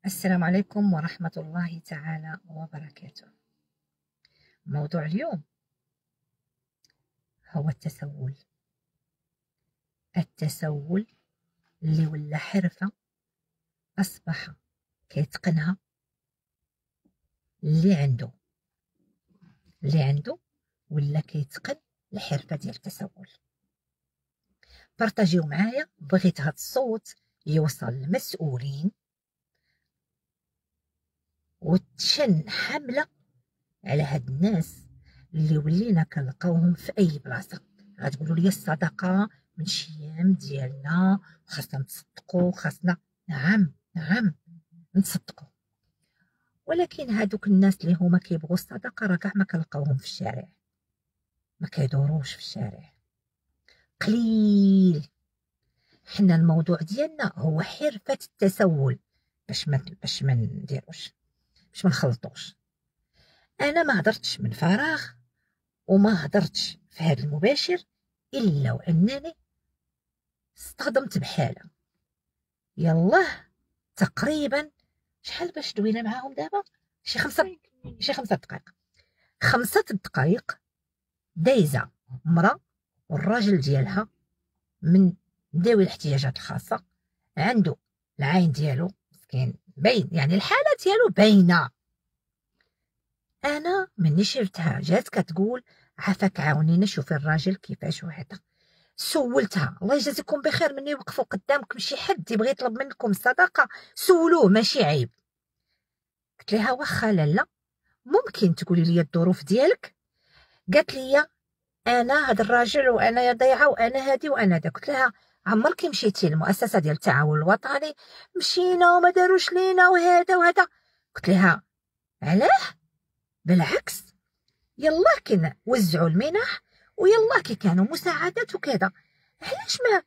السلام عليكم ورحمة الله تعالى وبركاته. موضوع اليوم هو التسول اللي ولا حرفة أصبح كيتقنها اللي عنده ولا كيتقن الحرفة ديال التسول. بارطاجيو معايا، بغيت هاد الصوت يوصل للمسؤولين وتشن حملة على هاد الناس اللي ولينا كنلقاوهم في اي بلاصه. غتقولوا لي الصدقه من شيام ديالنا، خاصنا نتصدقوا، خاصنا نعم نتصدقوا، ولكن هادوك الناس اللي هما كيبغوا الصدقه راه كاع ما كنلقاوهم في الشارع، ما كيدوروش في الشارع، قليل. حنا الموضوع ديالنا هو حرفه التسول، باش ما نديروش، باش ما نخلطوش. انا ما هضرتش من فراغ وما هضرتش في هذا المباشر الا وانني اصطدمت بحاله. يلاه تقريبا شحال باش دوينا معاهم دابا؟ شي خمسة دقائق. 5 دقائق دايزه مرا والراجل ديالها من ذوي الاحتياجات الخاصه، عنده العين ديالو مسكين باين، يعني الحاله ديالو باينه. انا مني شفتها جات كتقول عافاك عاونينا شوفي الراجل كيفاش وهذا، سولتها الله يجازيكم بخير، مني وقفوا قدامكم شي حد يبغي يطلب منكم الصدقه سولوه ماشي عيب. قلت لها واخا لاله ممكن تقولي لي الظروف ديالك؟ قالت لي انا هذا الراجل وانا ضيعه وانا هادي وانا دا. قلت لها عمرك مشيتي للمؤسسه ديال التعاون الوطني؟ مشينا وما داروش لينا وهذا وهذا. قلت لها علاه؟ بالعكس يلا كنا وزعوا المنح ويلا كي كانوا مساعدات وكذا، علاش ما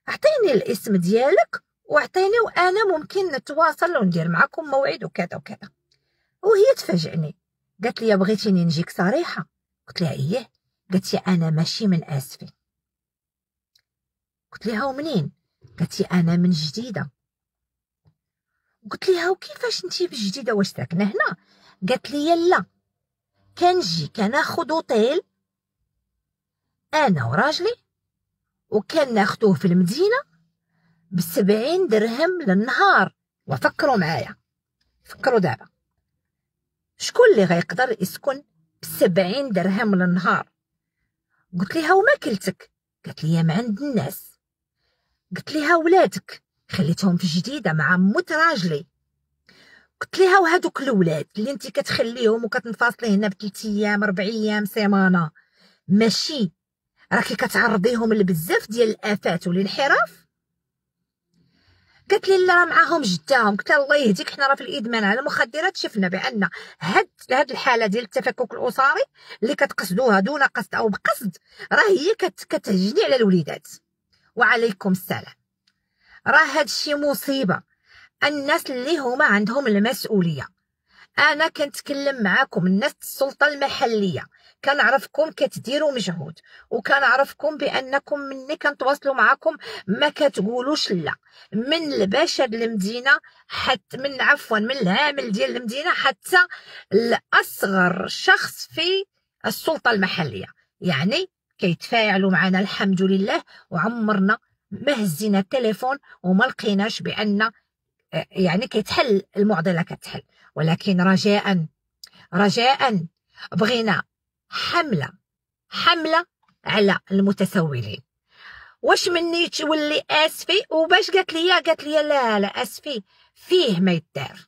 اعطيني الاسم ديالك واعطيني وانا ممكن نتواصل وندير معكم موعد وكذا وكذا. وهي تفاجئني قالت لي بغيتيني نجيك صريحه؟ قلت لها ايه. قالت لي انا ماشي من اسفي. قلت لها ومنين؟ قالت لي انا من جديده. قلت لها وكيفاش انتي بجديده واش ساكنه هنا؟ قالت لي لا كنجي كناخد اوطيل انا وراجلي وكان ناخدوه في المدينه ب70 درهم للنهار. وفكروا معايا، فكروا دابا شكون اللي غيقدر يسكن ب70 درهم للنهار؟ قلت لها وماكلتك؟ قالت لي ما عند الناس. قلت لها ولادك خليتهم في جديده مع موت راجلي. قلت لها وهذوك الاولاد اللي انت كتخليهم وكتنفاصلي هنا ب3 ايام 4 ايام سيمانه، ماشي راكي كتعرضيهم لبزاف ديال الافات والانحراف؟ قالت لي لا راه معاهم جداهم. قلت لها الله يهديك، حنا راه في الادمان على المخدرات شفنا بان هاد الحاله ديال التفكك الاسري اللي كتقصدوها دون قصد او بقصد راه هي كتهجني على الوليدات. وعليكم السلام. راه هاد الشيء مصيبه. الناس اللي هما عندهم المسؤوليه، انا كنتكلم معاكم الناس السلطه المحليه، كنعرفكم كتديروا مجهود وكنعرفكم بانكم مني كنتواصلوا معاكم ما كتقولوش لا، من الباشا المدينه حتى من العامل ديال المدينه حتى الاصغر شخص في السلطه المحليه، يعني كيتفاعلوا معنا الحمد لله. وعمرنا ما هزينا التليفون وما لقيناش بان يعني كيتحل المعضله كتحل. ولكن رجاء بغينا حمله على المتسولين. واش مني تولي اسفي وباش قالت لي لا اسفي فيه ما يدار،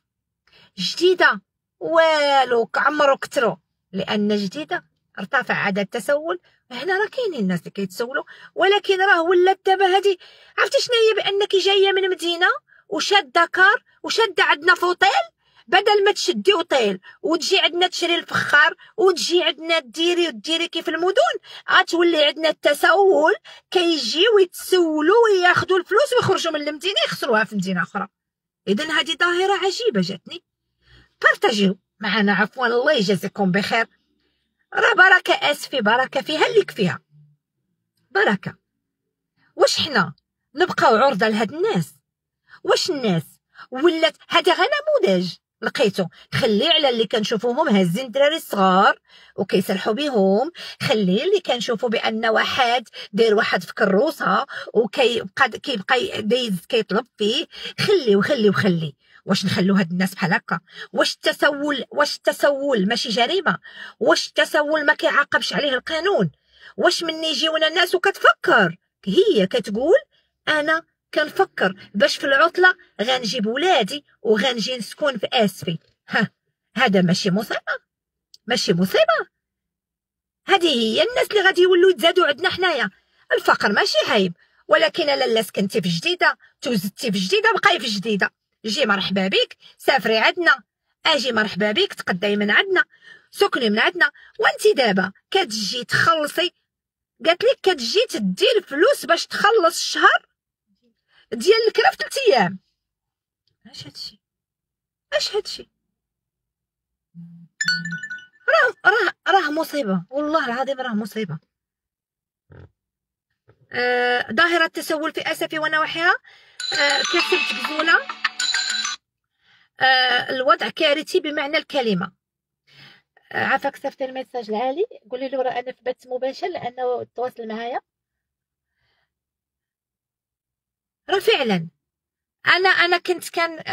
جديده والو كعمرو كترو، لان جديده ارتفع عدد التسول. هنا راه كاينين الناس اللي كيتسولوا، ولكن راه ولات دابا هادي. عرفتي شنو هي؟ بانك جايه من مدينه وشاده كار وشاده عندنا في اوطيل، بدل ما تشدي اوطيل وتجي عندنا تشري الفخار وتجي عندنا ديري كيف المدن، غتولي عندنا التسول. كيجيو يتسولوا وياخذوا الفلوس ويخرجوا من المدينه يخسروها في مدينه اخرى. اذا هذه ظاهره عجيبه جاتني. بارطاجيو معنا عفوا، الله يجازيكم بخير. راه بركه اسفي، بركه فيها اللي فيها بركه. واش حنا نبقاو عرضه لهاد الناس؟ واش الناس ولات هذا غير نموذج لقيتو. خلي على اللي كنشوفوهم هازين الدراري الصغار وكيسرحوا بهم، خلي اللي كنشوفوا بان واحد داير واحد في كروسه كيبقى دايز كيطلب فيه. خلي واش نخلو هاد الناس بحال هكا؟ واش التسول ماشي جريمه؟ واش التسول ما كيعاقبش عليه القانون؟ واش من يجيونا الناس وكتفكر هي كتقول انا كنفكر باش في العطله غنجيب ولادي وغنجي نسكن في اسفي؟ هذا ماشي مصيبه؟ هذه هي الناس اللي غادي يولوا يتزادوا عندنا حنايا. الفقر ماشي عيب، ولكن لالا سكنتي في جديده، توزدتي في جديده، بقاي في جديده، جي مرحبا بك، سافري عندنا، اجي مرحبا بك، تقداي من عندنا، سكني من عندنا. وانت دابا كتجي تخلصي، قالت لك كتجي تدير فلوس باش تخلص الشهر ديال الكرا في 3 ايام. اش هادشي؟ راه مصيبه، والله العظيم راه مصيبه. ظاهره التسول في اسفي ونواحيها كسبت بزوله. الوضع كارثي بمعنى الكلمه. عافاك صيفط الميساج لعلي، قولي له راه انا في بث مباشر لانه تواصل معايا. راه فعلا انا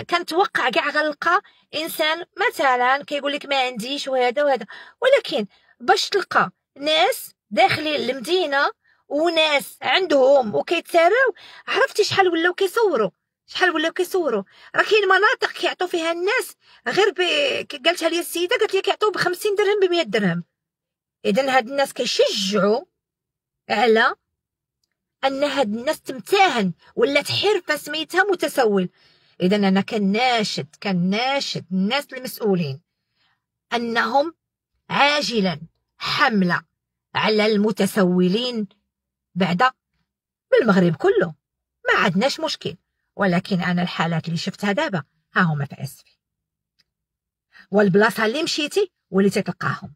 كنتوقع كاع غنلقى انسان مثلا كيقول لك ما عنديش وهذا، ولكن باش تلقى ناس داخلين المدينه وناس عندهم وكيتساراو، عرفتي شحال ولاو كيصوروا. راه كاين مناطق كيعطوا فيها الناس غير قالتها لي السيده، قالت لي كيعطيو ب 50 درهم ب 100 درهم. اذا هاد الناس كيشجعوا على ان هاد الناس تمتهن، ولات حرفه سميتها متسول. اذا انا كناشد الناس المسؤولين انهم عاجلا حمله على المتسولين بعد بالمغرب كله. ما عندناش مشكل، ولكن انا الحالات اللي شفتها دابا ها هما في اسفي، والبلاصه اللي مشيتي وليتي تلقاهم.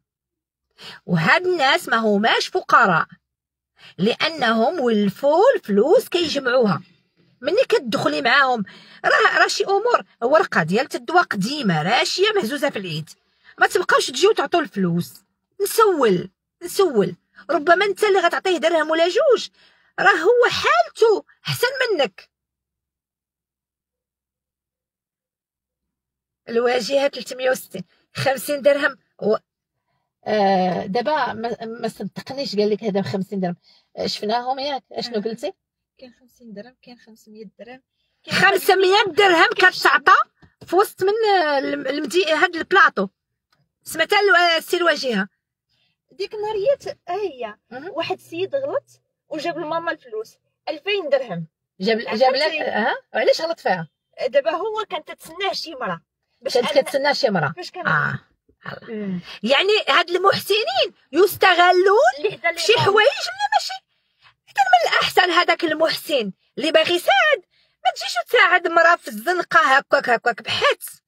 وهاد الناس ما هماش فقراء، لانهم ولفوا الفلوس كيجمعوها. مني كتدخلي معاهم راه شي امور، ورقه ديال الدواء قديمه راشيه مهزوزه في العيد، ما تبقاوش تجيو تعطوا الفلوس. نسول ربما انت اللي غتعطيه درهم ولا جوج راه هو حالته احسن منك. الواجهه 360 50 درهم دابا ما صدقنيش قال لك هذا ب 50 درهم. شفناهم ياك اشنو قلتي؟ كاين 50 درهم، كاين 500 درهم. 500 درهم كتعطى في وسط من هاد البلاطو. سمعتها السي الواجهه ديك النهاريات هي واحد السيد غلط وجاب لماما الفلوس 2000 درهم. جاب لك علاش غلط فيها؟ دابا هو كانت تتسناه شي مرة، كانت كتسنى شي مرة. فاش يعني هاد المحسنين يستغلون في شي حوايج اللي ماشي. إذا من الاحسن هذاك المحسن اللي باغي يساعد ما تجيش تساعد مرا في الزنقه هكاك بحث.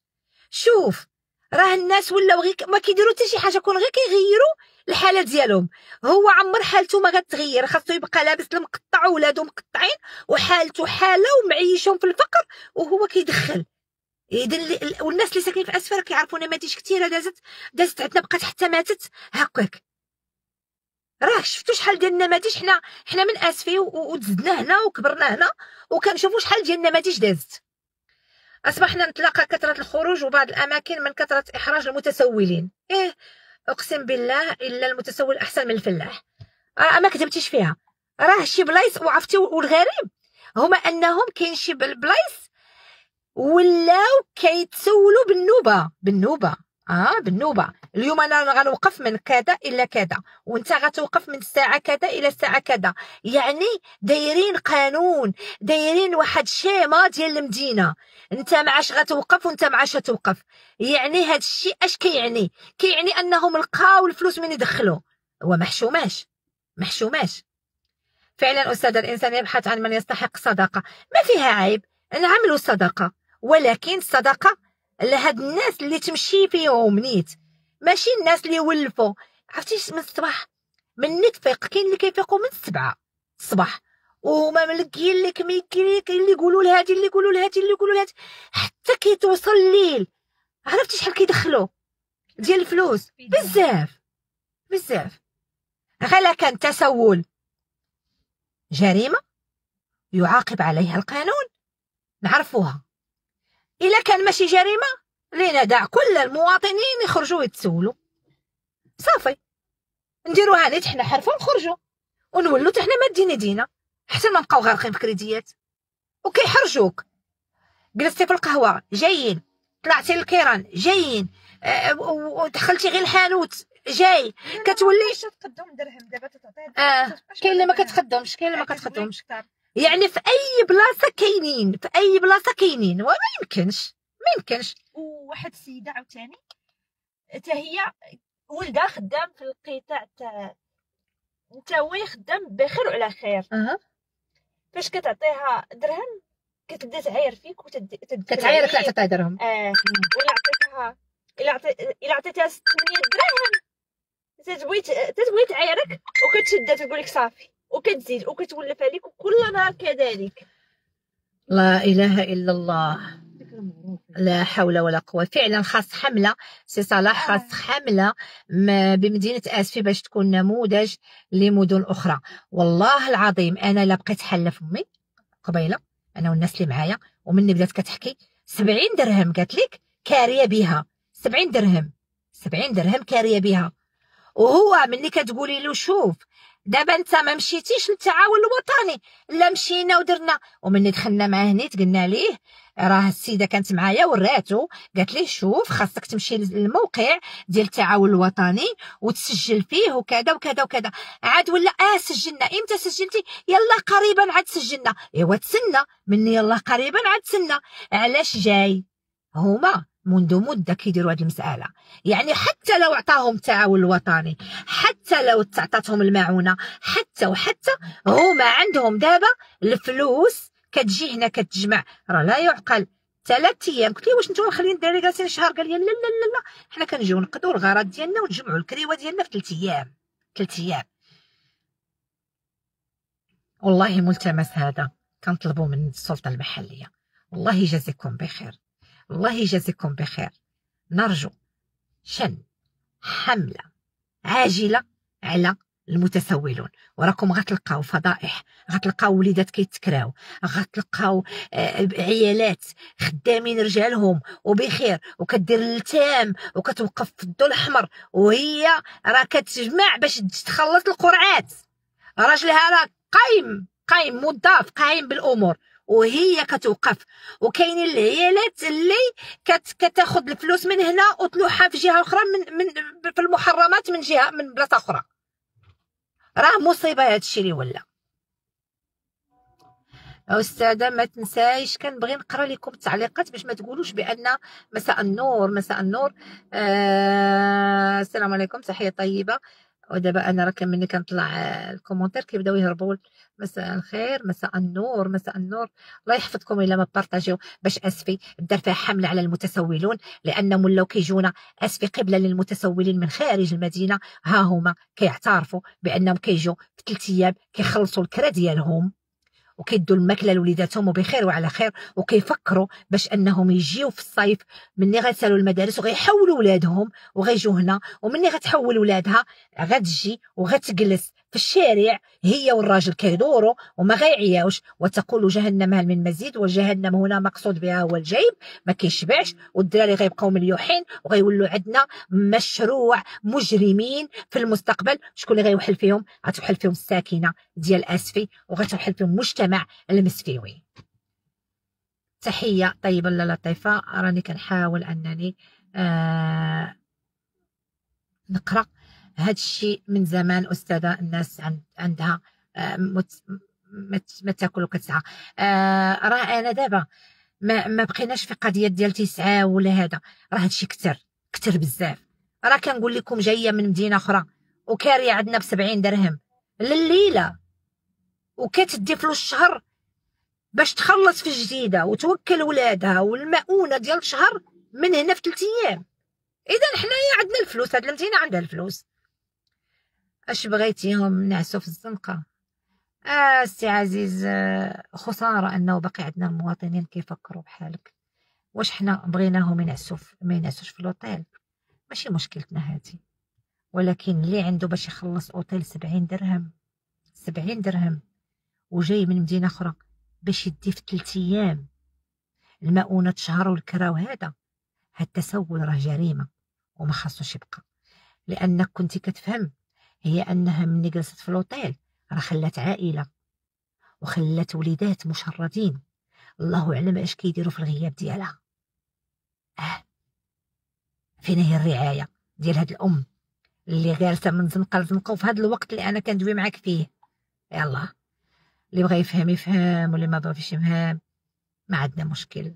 شوف راه الناس ولاو غير ما كيديروا حتى شي حاجه، كون غير كيغيروا الحاله ديالهم. هو عمر حالته ما غتغير، خاصو يبقى لابس المقطع وولادو مقطعين وحالته حاله ومعيشهم في الفقر وهو كيدخل. اذا والناس اللي ساكنين في اسفل كيعرفوا نماذج كثيره دازت عندنا بقات حتى ماتت هكاك. راه شفتوا شحال ديال النماذج، حنا من اسفي وتزدنا هنا وكبرنا هنا وكنشوفوا شحال ديال النماذج دازت. اصبحنا نتلاقى كثره الخروج وبعض الاماكن من كثره احراج المتسولين. اقسم بالله الا المتسول احسن من الفلاح. ما كتبتيش فيها. راه شي بلايص وعرفتي والغريب هما انهم كاين شي بلايص ولاو كيتسولوا بالنوبه. بالنوبه. اليوم انا غنوقف من كذا الى كذا، وانت غتوقف من الساعه كذا الى الساعه كذا. يعني دايرين قانون، دايرين واحد الشيما ديال المدينه، انت معاش غتوقف وانت معاش توقف. يعني هاد الشيء اش كيعني انهم لقاو الفلوس من يدخلوا. هو محشوماش فعلا. استاذ الانسان يبحث عن من يستحق الصداقه، ما فيها عيب نعملوا الصداقه، ولكن الصداقه لهاد الناس اللي تمشي فيهم نيت، ماشي الناس اللي ولفوا. عرفتي من الصباح من تفيق، كاين اللي كيفيقوا من 7 الصباح وما ملقيين لك ميكري، كاين اللي يقولوا لهادي، اللي يقولوا لهادي، اللي يقولوا لهادي، حتى كي توصل الليل. عرفتي شحال كيدخلوا ديال الفلوس؟ بزاف بزاف. غلا كان تسول جريمه يعاقب عليها القانون نعرفوها، الا كان ماشي جريمه لندع كل المواطنين يخرجوا يتسولوا، صافي نديروها نيت حنا حرفه ونخرجوا ونولوا حتى حنا مادين يدينا، حتى ما نبقاو غارقين في كريديات. وكيحرجوك، جلستي في القهوه جايين، طلعتي للكيران جايين، ودخلتي غير الحانوت جاي، كتولي تقدم درهم دابا تعطيه. كاين اللي ما كتخدمش، كاين اللي ما كتخدمش. يعني في اي بلاصه كاينين، في اي بلاصه كاينين، وما يمكنش ما يمكنش. وواحد السيده عاوتاني حتى هي ولدها خدام في القطاع تاع انت هو خدام بخير وعلى خير. فاش كتعطيها درهم كتبدا تعاير فيك كتعايرك لا تعطيها درهم. ولا عطيتها الا عطيتها 8 دراهم تتبغي تعايرك وكتشدها تقول لك صافي وكتزيد وكتولف عليك، وكل نهار كذلك. لا اله الا الله، لا حول ولا قوه. فعلا خاص حمله سي صلاح، خاص حمله بمدينه اسفي باش تكون نموذج لمدن اخرى. والله العظيم انا لا بقيت حله فمي قبيله انا والناس اللي معايا، ومني بدات كتحكي 70 درهم قالت لك كاريه بها، 70 درهم 70 درهم كاريه بها. وهو مني كتقولي له شوف دابا انت ما مشيتيش للتعاون الوطني، لا مشينا ودرنا. ومني دخلنا معاه نيت قلنا ليه راه السيده كانت معايا وراتو، قالت ليه شوف خاصك تمشي للموقع ديال التعاون الوطني وتسجل فيه وكذا وكذا وكذا. عاد ولا سجلنا. امتى سجلتي؟ يلا قريبا عاد سجلنا. ايوا تسنى مني يلا قريبا عاد تسنى. علاش جاي؟ هما منذ مده كيديروا هذه المساله، يعني حتى لو عطاهم التعاون الوطني، حتى لو تعطاتهم المعونه، حتى هما عندهم دابا الفلوس كتجي هنا كتجمع. راه لا يعقل 3 ايام. قلت ليه واش نتوما مخلين الدراري جالسين شهر؟ قال لي لا لا لا لا، حنا كنجيو نقضوا الغرض ديالنا ونجمعوا الكريوه ديالنا في 3 ايام. 3 ايام والله ملتمس هذا كنطلبوا من السلطه المحليه. والله يجازيكم بخير، الله يجازيكم بخير. نرجو شن حملة عاجلة على المتسولون. وراكم غتلقاو فضائح، غتلقاو وليدات كيتكراو، غتلقاو عيالات خدامين رجالهم وبخير وكدير التام وكتوقف في الضو الاحمر، وهي راه كتجمع باش تخلص القرعات. راجلها راه قايم موظف قايم بالامور وهي كتوقف. وكاينين العيالات اللي كتاخذ الفلوس من هنا وتلوحها في جهه اخرى من في المحرمات من جهه من بلاصه اخرى. راه مصيبه هذا الشيء اللي ولا. استاذه ما تنسايش كنبغي نقرا لكم التعليقات باش ما تقولوش بان مساء النور مساء النور. السلام عليكم، تحيه طيبه. ودابا انا راه مني كنطلع الكومونتير كيبداو يهربوا. مساء الخير، مساء النور، مساء النور. الله يحفظكم الا ما بارطاجيو باش اسفي دار فيها حمله على المتسولون، لانهم ولاو كيجونا اسفي قبله للمتسولين من خارج المدينه. ها هما كيعترفوا بانهم كيجوا في 3 ايام كيخلصوا الكرا ديالهم وكيدوا الماكله لوليداتهم وبخير وعلى خير، وكيفكروا باش انهم يجيو في الصيف مني غيسالوا المدارس وغيحولوا ولادهم وغيجوا هنا. ومني غتحول ولادها غتجي وغتجلس في الشارع هي والراجل كيدوروا وما غيعياوش، وتقول جهنم هل من مزيد. وجهنم هنا مقصود بها هو الجيب، ما كيشبعش، والدراري غيبقاو مليوحين وغيولوا عندنا مشروع مجرمين في المستقبل. شكون اللي غيوحل فيهم؟ غتوحل فيهم الساكنه ديال اسفي وغتوحل فيهم المجتمع المسفيوي. تحيه طيبه لطيفه. راني كنحاول انني نقرا هذا الشيء من زمان. استاذه الناس عندها ما تاكل وكتسعى. راه انا دابا ما بقيناش في قضيه ديال تسعه ولا هذا، راه هادشي كتر بزاف. راه كنقول لكم جايه من مدينه اخرى وكاريه عندنا ب70 درهم لليله، وكتدي فلوس الشهر باش تخلص في الجديده وتوكل ولادها والمؤونه ديال الشهر من هنا في 3 ايام. اذا حنايا عندنا الفلوس، هاد المدينه عندها الفلوس. اش بغيتيهم نعسوا في الزنقه؟ سي عزيز، خسارة أنه باقي عندنا المواطنين كيفكروا بحالك. واش حنا بغيناهم ما ينعسوش في الأوتيل؟ ماشي مشكلتنا هادي، ولكن اللي عنده باش يخلص أوتيل 70 درهم 70 درهم وجاي من مدينة أخرى باش يدي في 3 أيام المؤونة شهر والكرا، وهذا التسول راه جريمة وما خاصوش يبقى. لأنك كنتي كتفهم هي أنها ملي جلست في الأوتيل راه خلات عائلة وخلات وليدات مشردين، الله أعلم اش كيديروا في الغياب ديالها. فين هي الرعاية ديال هاد الأم اللي جالسة من زنقة لزنقة وفي هاد الوقت اللي أنا كندوي معاك فيه؟ يلا، اللي بغى يفهم يفهم واللي ما بغاش يفهم ما عندنا مشكل.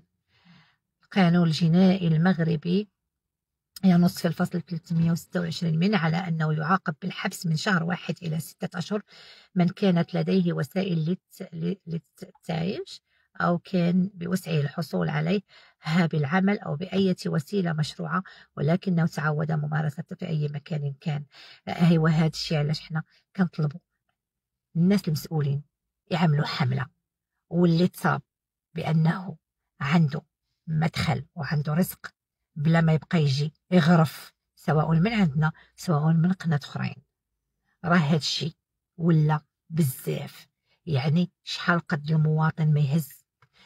القانون الجنائي المغربي ينص في الفصل 326 منه على أنه يعاقب بالحبس من شهر 1 إلى 6 أشهر من كانت لديه وسائل للتعيش أو كان بوسعه الحصول عليها بالعمل أو بأي وسيلة مشروعة ولكنه تعود ممارسته في أي مكان كان. أيوا هذا الشيء علاش حنا كنطلبوا الناس المسؤولين يعملوا حملة، واللي تصاب بأنه عنده مدخل وعنده رزق بلا ما يبقى يجي يغرف سواء من عندنا سواء من قناة أخرين. راه هادشي ولا بزاف، يعني شحال قد المواطن ما يهز،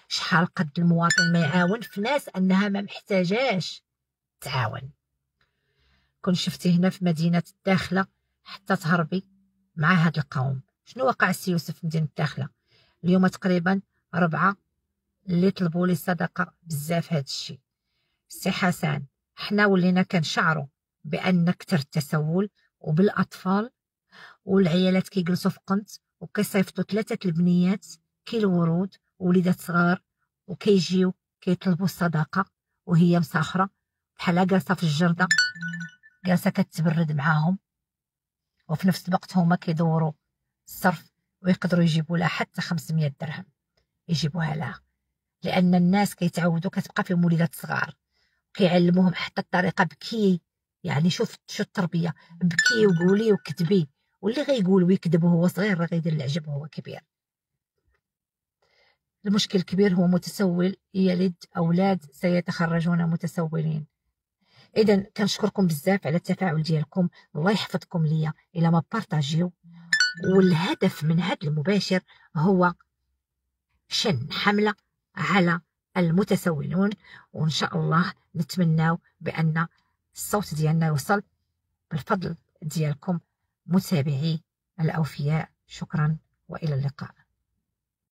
شحال قد المواطن ما يعاون في ناس أنها ما محتاجاش تعاون. كون شفتي هنا في مدينة الداخلة حتى تهربي مع هاد القوم. شنو وقع السي يوسف في مدينة الداخلة اليوم؟ تقريبا 4 اللي طلبوا لي صدقة بزاف. هاد الشيء سي حسن، حنا ولينا كنشعروا بان كتر التسول وبالاطفال والعيالات كيجلسوا في قنت وكيصيفطوا 3 البنيات كيلو ورود ووليدات صغار وكيجيو كيطلبوا الصدقه وهي مساخره بحال جالسه في الجرده جالسه كتبرد معاهم، وفي نفس الوقت هما كيدوروا الصرف ويقدروا يجيبوا لها حتى 500 درهم يجيبوها لها، لان الناس كيتعودوا كتبقى فيهم وليدات صغار كيعلموهم حتى الطريقه بكي. يعني شوف شو التربيه، بكي وقولي وكتبي، واللي غيقول ويكذب وهو صغير راه غيدير العجب وهو كبير. المشكل الكبير هو متسول يلد اولاد سيتخرجون متسولين. اذا كنشكركم بزاف على التفاعل ديالكم، الله يحفظكم ليا الى ما بارطاجيو. والهدف من هذا المباشر هو شن حمله على المتسولون، وان شاء الله نتمناو بان الصوت ديالنا يوصل بالفضل ديالكم متابعي الاوفياء. شكرا والى اللقاء.